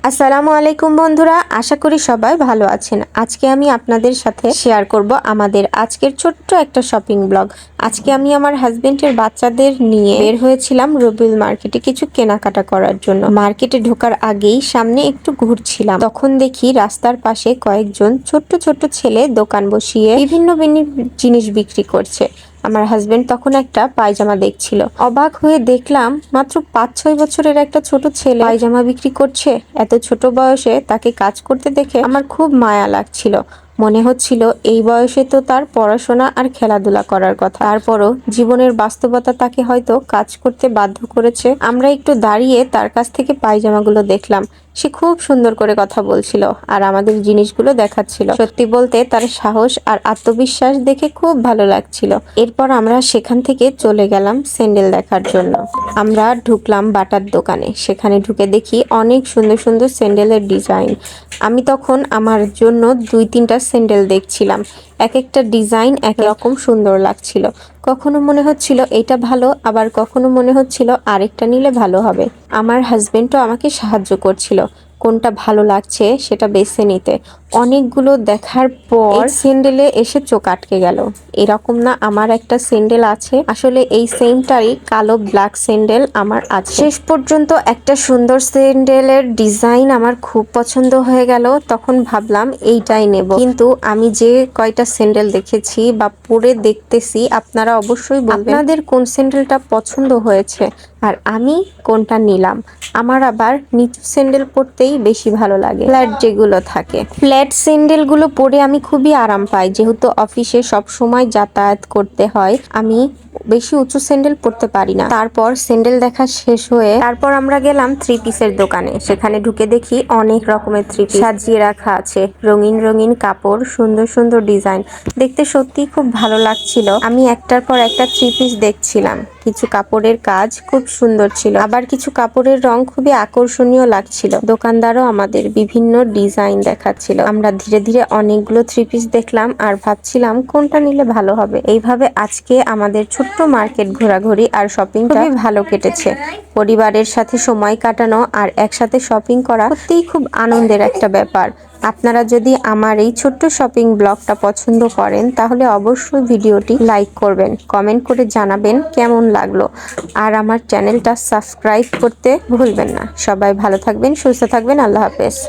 আসসালামু আলাইকুম বন্ধুরা, আশা করি সবাই ভালো আছেন। আজকে আমি আপনাদের সাথে শেয়ার করব আমাদের আজকের ছোট্ট একটা শপিং ব্লগ। আজকে আমি আমার হাজবেন্ডের বাচ্চাদের নিয়ে বের হয়েছিলাম রবিউল মার্কেটে কিছু কেনাকাটা করার জন্য। মার্কেটে ঢোকার আগেই সামনে একটু ঘুরছিলাম, তখন দেখি রাস্তার পাশে কয়েকজন ছোট্ট ছোট্ট ছেলে দোকান বসিয়ে বিভিন্ন জিনিস বিক্রি করছে। আমার হাজবেন্ড তখন একটা পায়জামা দেখছিল, অবাক হয়ে দেখলাম মাত্র 5-6 বছরের একটা ছোট ছেলে পায়জামা বিক্রি করছে। এত ছোট বয়সে তাকে কাজ করতে দেখে আমার খুব মায়া লাগছিল। মনে হচ্ছিল এই বয়সে তো তার পড়াশোনা আর খেলাধুলা করার কথা, তারপরও জীবনের বাস্তবতা তাকে হয়তো কাজ করতে বাধ্য করেছে। আমরা একটু দাঁড়িয়ে তার কাছ থেকে পায়জামাগুলো দেখলাম। সে খুব সুন্দর করে কথা বলছিল আর আমাদের জিনিসগুলো দেখাচ্ছিল। সত্যি বলতে তার সাহস আর আত্মবিশ্বাস দেখে খুব ভালো লাগছিল। এরপর আমরা সেখান থেকে চলে গেলাম স্যান্ডেল দেখার জন্য। আমরা ঢুকলাম বাটার দোকানে, সেখানে ঢুকে দেখি অনেক সুন্দর সুন্দর স্যান্ডেলের ডিজাইন। আমি তখন আমার জন্য 2-3টা স্যান্ডেল দেখছিলাম, এক একটা ডিজাইন এক রকম সুন্দর লাগছিল। কখনো মনে হচ্ছিল এটা ভালো, আবার কখনো মনে হচ্ছিল আরেকটা নিলে ভালো হবে। আমার হাজবেন্ডও আমাকে সাহায্য করছিল কোনটা ভালো লাগছে সেটা বেছে নিতে। অনেকগুলো দেখার পর স্যান্ডেলে এসে চোখ আটকে গেল। এরকম না, আমার একটা স্যান্ডেল আছে, আসলে এই সেমটারই কালো ব্ল্যাক স্যান্ডেল আমার আছে। শেষ পর্যন্ত একটা সুন্দর স্যান্ডেলের ডিজাইন আমার খুব পছন্দ হয়ে গেল। তখন ভাবলাম এইটাই নেব, কিন্তু আমি যে কয়টা স্যান্ডেল দেখেছি বা পরে দেখতেছি, আপনারা অবশ্যই বলবেন আপনাদের কোন স্যান্ডেলটা পছন্দ হয়েছে আর আমি কোনটা নিলাম। আমার আবার নিচু স্যান্ডেল পরতেই বেশি ভালো লাগে, ফ্ল্যাট যেগুলো থাকে। ফ্ল্যাট স্যান্ডেলগুলো পরে আমি খুবই আরাম পাই, যেহেতু অফিসে সব সময় যাতায়াত করতে হয়। আমি বেশি উঁচু স্যান্ডেল পরতে পারি না। তারপর স্যান্ডেল দেখা শেষ হয়ে তারপর আমরা গেলাম 3 পিসের দোকানে। সেখানে ঢুকে দেখি অনেক রকমের 3 পিস সাজিয়ে রাখা আছে, রঙিন রঙিন কাপড়, সুন্দর সুন্দর ডিজাইন, দেখতে সত্যি খুব ভালো লাগছিল। আমি একটার পর একটা 3 পিস দেখছিলাম। কিছু কাপড়ের কাজ খুব সুন্দর ছিল, আবার কিছু কাপড়ের রং খুবই আকর্ষণীয় লাগছিল। দোকানদারও আমাদের বিভিন্ন ডিজাইন দেখাচ্ছিল। আমরা ধীরে ধীরে অনেকগুলো 3 পিস দেখলাম আর ভাবছিলাম কোনটা নিলে ভালো হবে। এইভাবে আজকে আমাদের ছোট্ট মার্কেট ঘোরাঘুরি আর শপিংটা খুবই ভালো কেটেছে। পরিবারের সাথে সময় কাটানো আর একসাথে শপিং করা সত্যিই খুব আনন্দের একটা ব্যাপার। আপনারা যদি আমার এই ছোট্ট শপিং ব্লগটা পছন্দ করেন তাহলে অবশ্যই ভিডিওটি লাইক করবেন, কমেন্ট করে জানাবেন কেমন লাগলো, আর আমার চ্যানেলটা সাবস্ক্রাইব করতে ভুলবেন না। সবাই ভালো থাকবেন, সুস্থ থাকবেন। আল্লাহ হাফেজ।